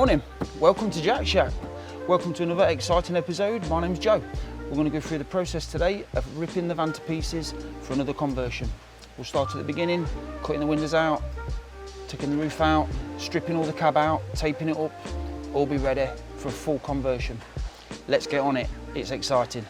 Morning, welcome to Jack Shack. Welcome to another exciting episode. My name's Joe. We're going to go through the process today of ripping the van to pieces for another conversion. We'll start at the beginning, cutting the windows out, taking the roof out, stripping all the cab out, taping it up, all be ready for a full conversion. Let's get on it, it's exciting.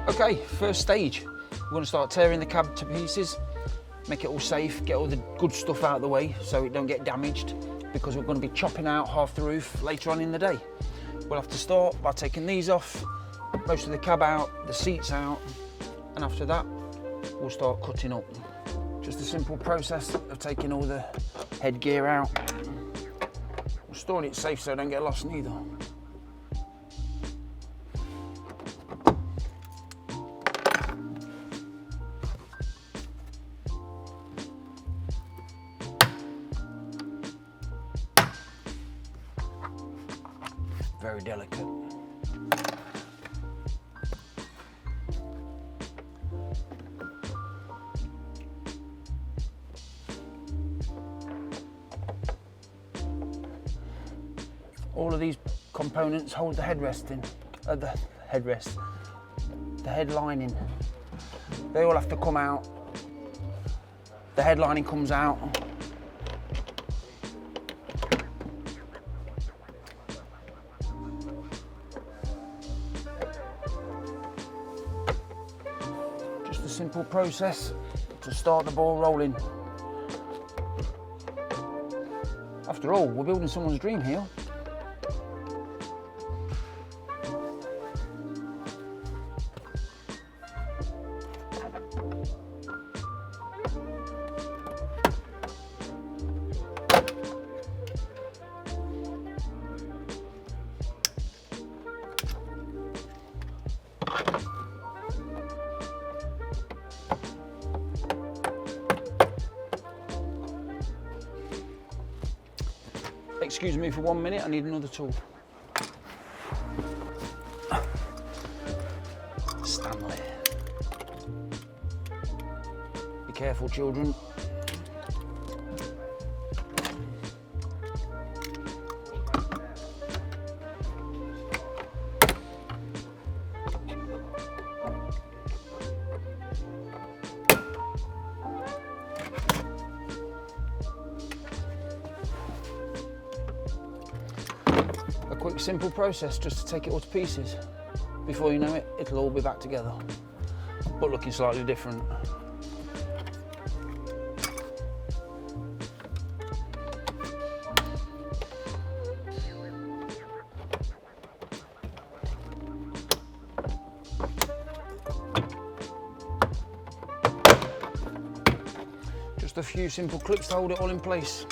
Okay, first stage, we're going to start tearing the cab to pieces, make it all safe, get all the good stuff out of the way so it don't get damaged, because we're going to be chopping out half the roof later on in the day. We'll have to start by taking these off, most of the cab out, the seats out, and after that we'll start cutting up. Just a simple process of taking all the headgear out. We're storing it safe so I don't get lost neither. Very delicate. All of these components hold the headrest in, the head lining. They all have to come out. The head lining comes out. Simple process to start the ball rolling. After all, we're building someone's dream here. Excuse me for 1 minute, I need another tool. Stanley. Be careful, children. Quick, simple process just to take it all to pieces. Before you know it, it'll all be back together, but looking slightly different. Just a few simple clips to hold it all in place.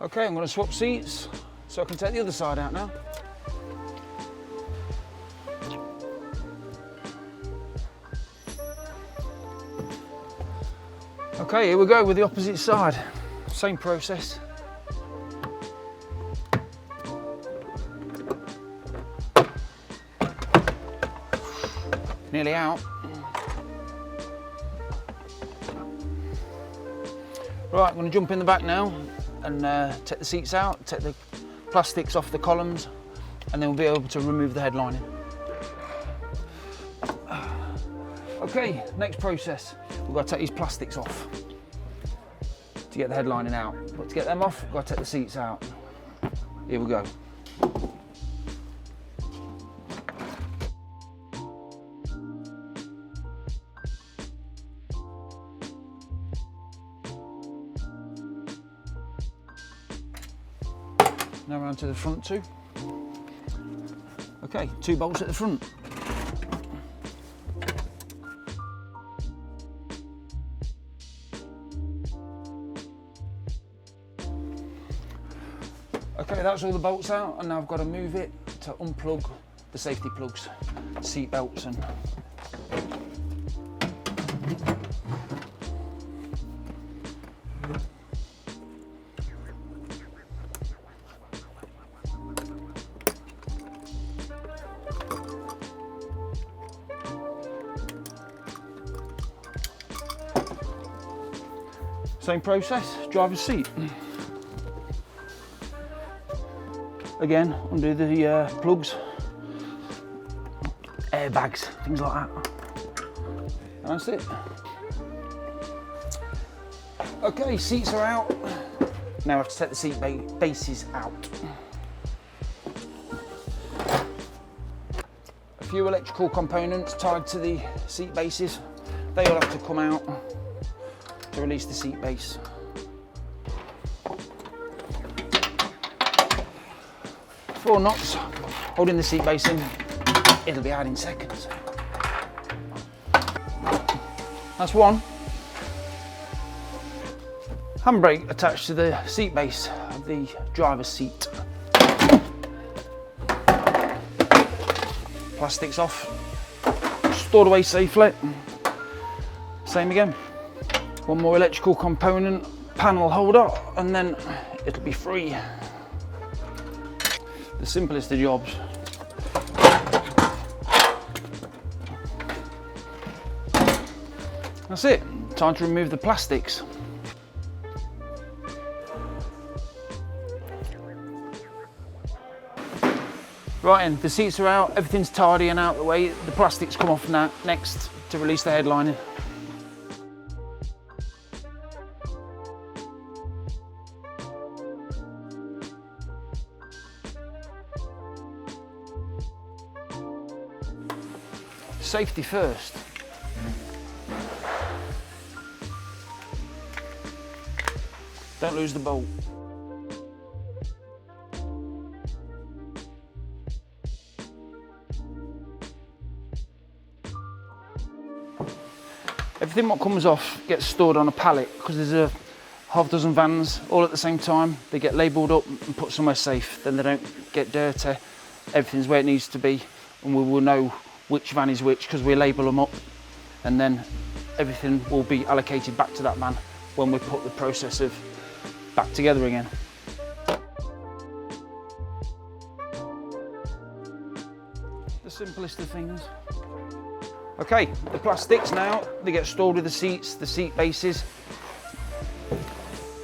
Okay, I'm going to swap seats so I can take the other side out now. Okay, here we go with the opposite side. Same process. Nearly out. Right, I'm going to jump in the back now and take the seats out, take the plastics off the columns, and then we'll be able to remove the headlining. Okay, next process. We've got to take these plastics off to get the headlining out. But to get them off, we've got to take the seats out. Here we go. Now around to the front too. Okay, 2 bolts at the front. Okay, that's all the bolts out, and now I've got to move it to unplug the safety plugs, seat belts and same process, driver's seat. Again, undo the plugs, airbags, things like that. And that's it. Okay, seats are out. Now I have to take the seat bases out. A few electrical components tied to the seat bases. They all have to come out to release the seat base. 4 knots holding the seat base in. It'll be out in seconds. That's one. Handbrake attached to the seat base of the driver's seat. Plastics off, stored away safely. Same again. One more electrical component, panel holder, and then it'll be free. The simplest of jobs. That's it. Time to remove the plastics. Right in, the seats are out, everything's tidy and out of the way. The plastics come off now, next to release the headlining. Safety first. Don't lose the bolt. Everything what comes off gets stored on a pallet because there's a half dozen vans all at the same time. They get labelled up and put somewhere safe, then they don't get dirty. Everything's where it needs to be, and we will know which van is which because we label them up, and then everything will be allocated back to that van when we put the process of back together again. The simplest of things. Okay, the plastics now, they get stored with the seats, the seat bases.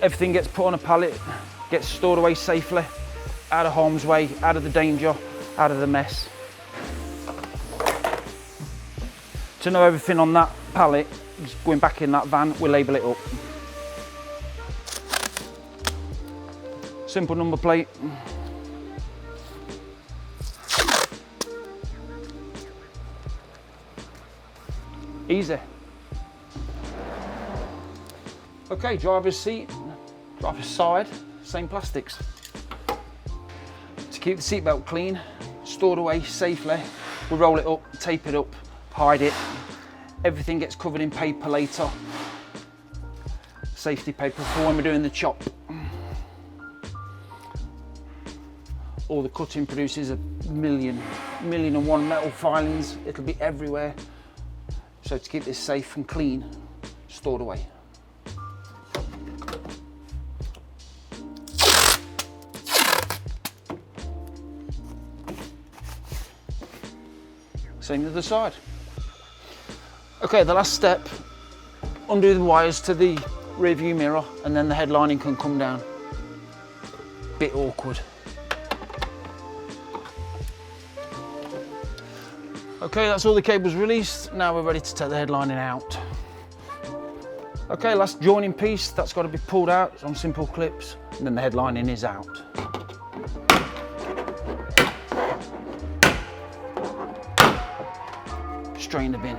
Everything gets put on a pallet, gets stored away safely, out of harm's way, out of the danger, out of the mess. To know everything on that pallet is going back in that van, we'll label it up. Simple number plate. Easy. Okay, driver's seat, driver's side, same plastics. To keep the seatbelt clean, stored away safely, we roll it up, tape it up, hide it. Everything gets covered in paper later. Safety paper for when we're doing the chop. All the cutting produces a million and one metal filings. It'll be everywhere. So to keep this safe and clean, stored away. Same to the side. Okay, the last step, undo the wires to the rear view mirror, and then the headlining can come down. Bit awkward. Okay, that's all the cables released. Now we're ready to take the headlining out. Okay, last joining piece, that's got to be pulled out. It's on simple clips, and then the headlining is out. Straight in the bin.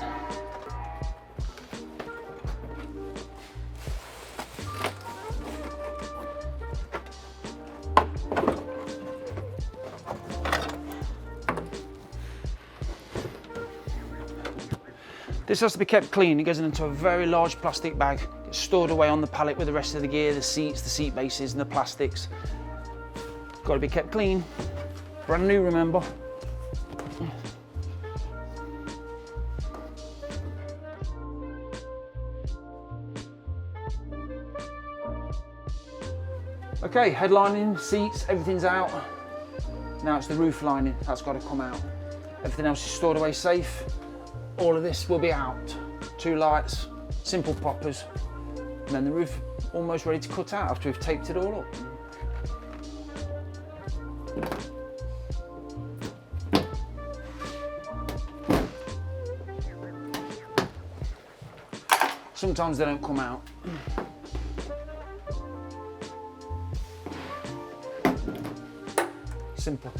This has to be kept clean. It goes into a very large plastic bag, gets stored away on the pallet with the rest of the gear, the seats, the seat bases and the plastics. Got to be kept clean. Brand new, remember. Okay, headlining, seats, everything's out. Now it's the roof lining, that's got to come out. Everything else is stored away safe. All of this will be out. 2 lights, simple poppers, and then the roof almost ready to cut out after we've taped it all up. Sometimes they don't come out. Simple.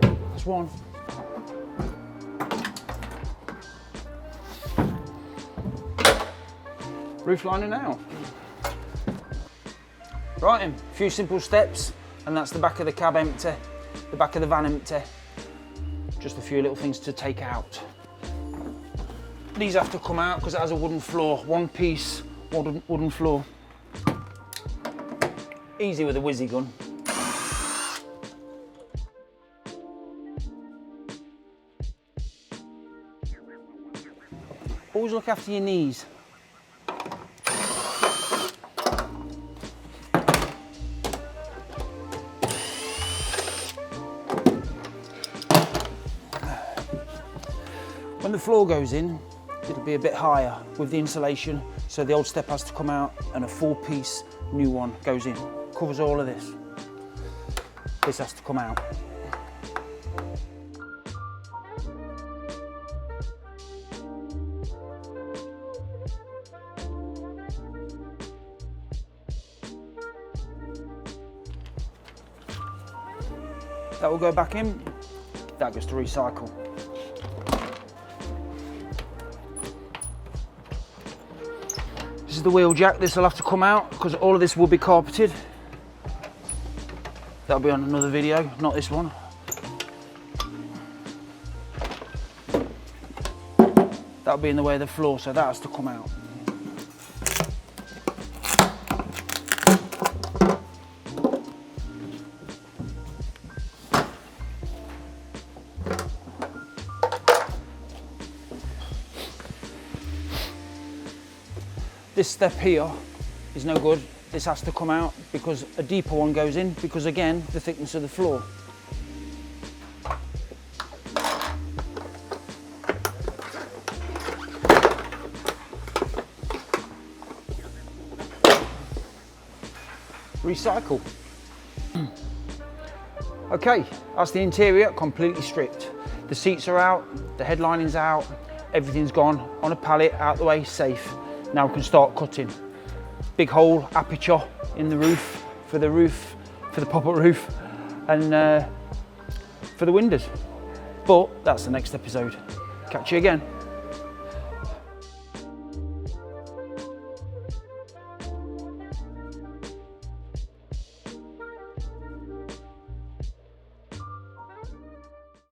That's one. Roof lining out. Right then, a few simple steps, and that's the back of the cab empty, the back of the van empty. Just a few little things to take out. These have to come out because it has a wooden floor, one piece wooden floor. Easy with a whizzy gun. Always look after your knees. When the floor goes in, it'll be a bit higher with the insulation, so the old step has to come out and a 4-piece new one goes in. Covers all of this. This has to come out. That will go back in, that goes to recycle. This is the wheel jack, this will have to come out because all of this will be carpeted. That'll be on another video, not this one. That'll be in the way of the floor, so that has to come out. This step here is no good. This has to come out because a deeper one goes in because, again, the thickness of the floor. Recycle. Okay, that's the interior, completely stripped. The seats are out, the headlining's out, everything's gone on a pallet, out the way, safe. Now we can start cutting. Big hole, aperture in the roof, for the pop-up roof, and for the windows. But that's the next episode. Catch you again.